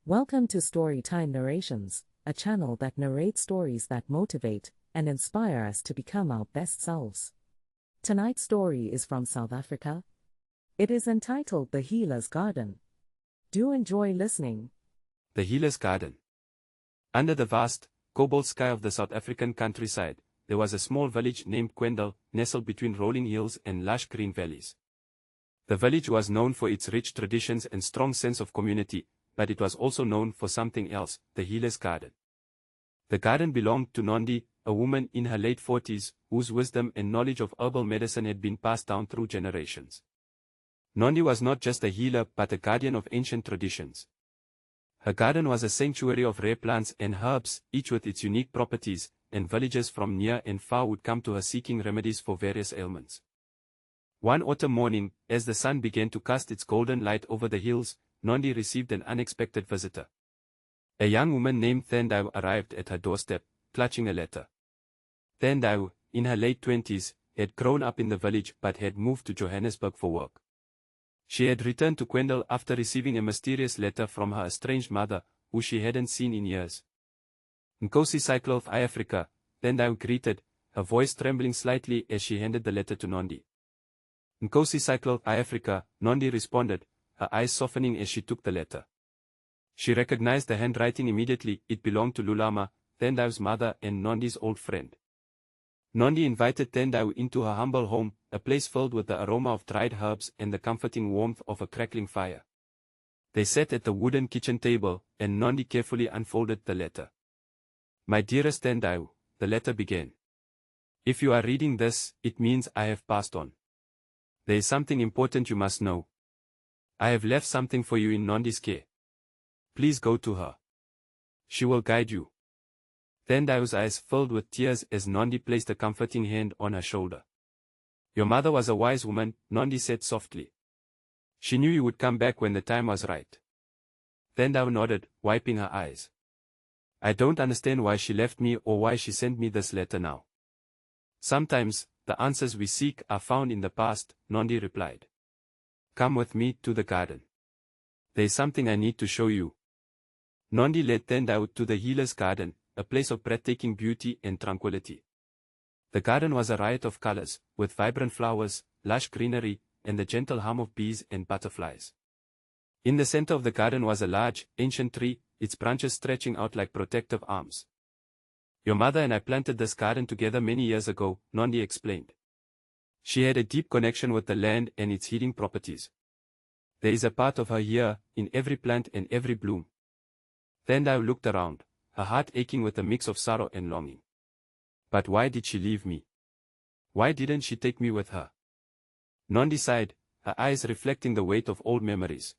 Welcome to Storytime Narrations, a channel that narrates stories that motivate and inspire us to become our best selves. Tonight's story is from South Africa. It is entitled The Healer's Garden. Do enjoy listening. The Healer's Garden. Under the vast, cobalt sky of the South African countryside, there was a small village named Kwendel, nestled between rolling hills and lush green valleys. The village was known for its rich traditions and strong sense of community, but it was also known for something else, the Healer's Garden. The garden belonged to Nondi, a woman in her late 40s, whose wisdom and knowledge of herbal medicine had been passed down through generations. Nondi was not just a healer but a guardian of ancient traditions. Her garden was a sanctuary of rare plants and herbs, each with its unique properties, and villagers from near and far would come to her seeking remedies for various ailments. One autumn morning, as the sun began to cast its golden light over the hills, Nondi received an unexpected visitor. A young woman named Thandau arrived at her doorstep, clutching a letter. Thandau, in her late 20s, had grown up in the village but had moved to Johannesburg for work. She had returned to Kwendel after receiving a mysterious letter from her estranged mother, who she hadn't seen in years. Nkosi Cycle of Africa, Thandau greeted, her voice trembling slightly as she handed the letter to Nondi. Nkosi Cycle of Africa, Nondi responded, her eyes softening as she took the letter. She recognized the handwriting immediately. It belonged to Lulama, Thandau's mother and Nondi's old friend. Nondi invited Thandau into her humble home, a place filled with the aroma of dried herbs and the comforting warmth of a crackling fire. They sat at the wooden kitchen table, and Nondi carefully unfolded the letter. My dearest Thandau, the letter began. If you are reading this, it means I have passed on. There is something important you must know. I have left something for you in Nondi's care. Please go to her. She will guide you. Thandau's eyes filled with tears as Nondi placed a comforting hand on her shoulder. Your mother was a wise woman, Nondi said softly. She knew you would come back when the time was right. Thandau nodded, wiping her eyes. I don't understand why she left me or why she sent me this letter now. Sometimes, the answers we seek are found in the past, Nondi replied. Come with me to the garden. There is something I need to show you. Nondi led Thandau to the Healer's Garden, a place of breathtaking beauty and tranquility. The garden was a riot of colors, with vibrant flowers, lush greenery, and the gentle hum of bees and butterflies. In the center of the garden was a large, ancient tree, its branches stretching out like protective arms. Your mother and I planted this garden together many years ago, Nondi explained. She had a deep connection with the land and its healing properties. There is a part of her here, in every plant and every bloom. Thandau looked around, her heart aching with a mix of sorrow and longing. But why did she leave me? Why didn't she take me with her? Nondi sighed, her eyes reflecting the weight of old memories.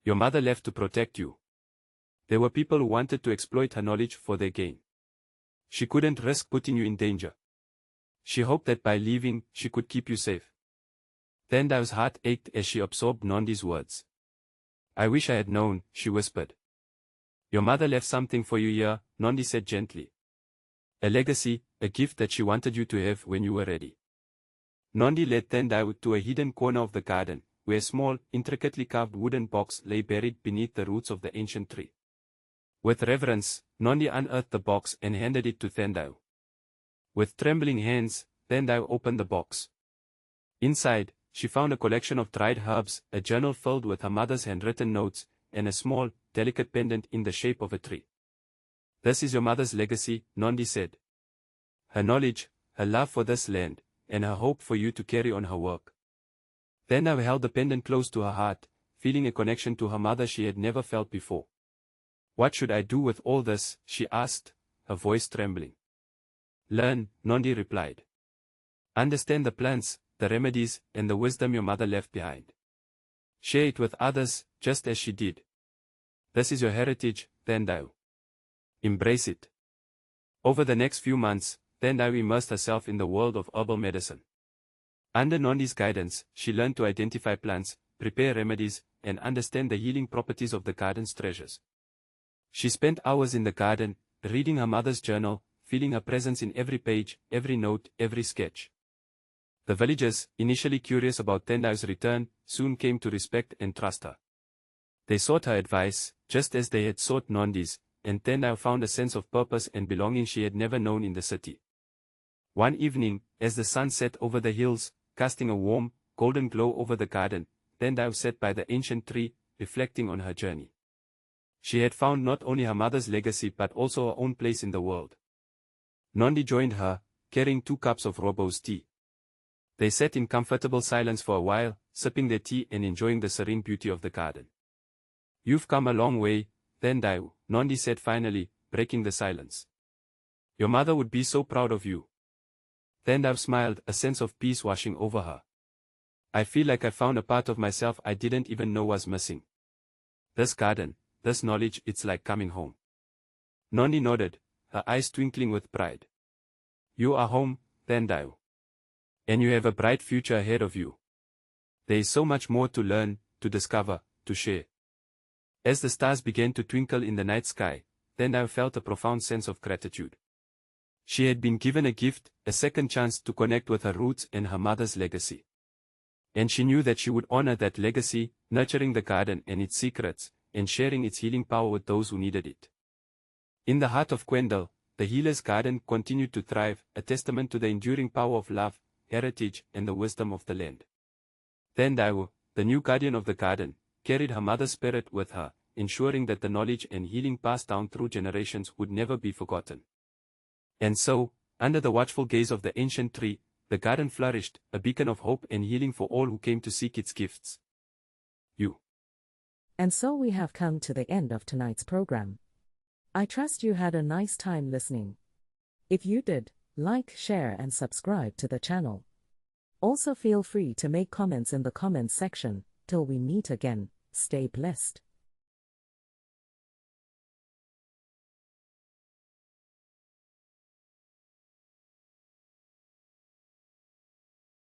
Your mother left to protect you. There were people who wanted to exploit her knowledge for their gain. She couldn't risk putting you in danger. She hoped that by leaving, she could keep you safe. Thandau's heart ached as she absorbed Nondi's words. I wish I had known, she whispered. Your mother left something for you here, Nondi said gently. A legacy, a gift that she wanted you to have when you were ready. Nondi led Thandau to a hidden corner of the garden, where a small, intricately carved wooden box lay buried beneath the roots of the ancient tree. With reverence, Nondi unearthed the box and handed it to Thandau. With trembling hands, Thandau opened the box. Inside, she found a collection of dried herbs, a journal filled with her mother's handwritten notes, and a small, delicate pendant in the shape of a tree. This is your mother's legacy, Nondi said. Her knowledge, her love for this land, and her hope for you to carry on her work. Thandau held the pendant close to her heart, feeling a connection to her mother she had never felt before. What should I do with all this, she asked, her voice trembling. Learn, Nondi replied. Understand the plants, the remedies, and the wisdom your mother left behind. Share it with others, just as she did. This is your heritage, Thandau. Embrace it. Over the next few months, Thandau immersed herself in the world of herbal medicine. Under Nondi's guidance, she learned to identify plants, prepare remedies, and understand the healing properties of the garden's treasures. She spent hours in the garden, reading her mother's journal, feeling her presence in every page, every note, every sketch. The villagers, initially curious about Thandau's return, soon came to respect and trust her. They sought her advice, just as they had sought Nondi's, and Tendai found a sense of purpose and belonging she had never known in the city. One evening, as the sun set over the hills, casting a warm, golden glow over the garden, Tendai sat by the ancient tree, reflecting on her journey. She had found not only her mother's legacy but also her own place in the world. Nondi joined her, carrying 2 cups of rooibos tea. They sat in comfortable silence for a while, sipping their tea and enjoying the serene beauty of the garden. "You've come a long way, Tendai," Nondi said finally, breaking the silence. "Your mother would be so proud of you." Tendai smiled, a sense of peace washing over her. "I feel like I found a part of myself I didn't even know was missing. This garden, this knowledge, it's like coming home." Nondi nodded, her eyes twinkling with pride. "You are home, Tendai. And you have a bright future ahead of you. There is so much more to learn, to discover, to share." As the stars began to twinkle in the night sky, Tendai felt a profound sense of gratitude. She had been given a gift, a second chance to connect with her roots and her mother's legacy. And she knew that she would honor that legacy, nurturing the garden and its secrets, and sharing its healing power with those who needed it. In the heart of Kwendal, the healer's garden continued to thrive, a testament to the enduring power of love, heritage, and the wisdom of the land. Tendai, the new guardian of the garden, carried her mother's spirit with her, ensuring that the knowledge and healing passed down through generations would never be forgotten. And so, under the watchful gaze of the ancient tree, the garden flourished, a beacon of hope and healing for all who came to seek its gifts. And so we have come to the end of tonight's program. I trust you had a nice time listening. If you did, like, share and subscribe to the channel. Also feel free to make comments in the comments section. Till we meet again, stay blessed.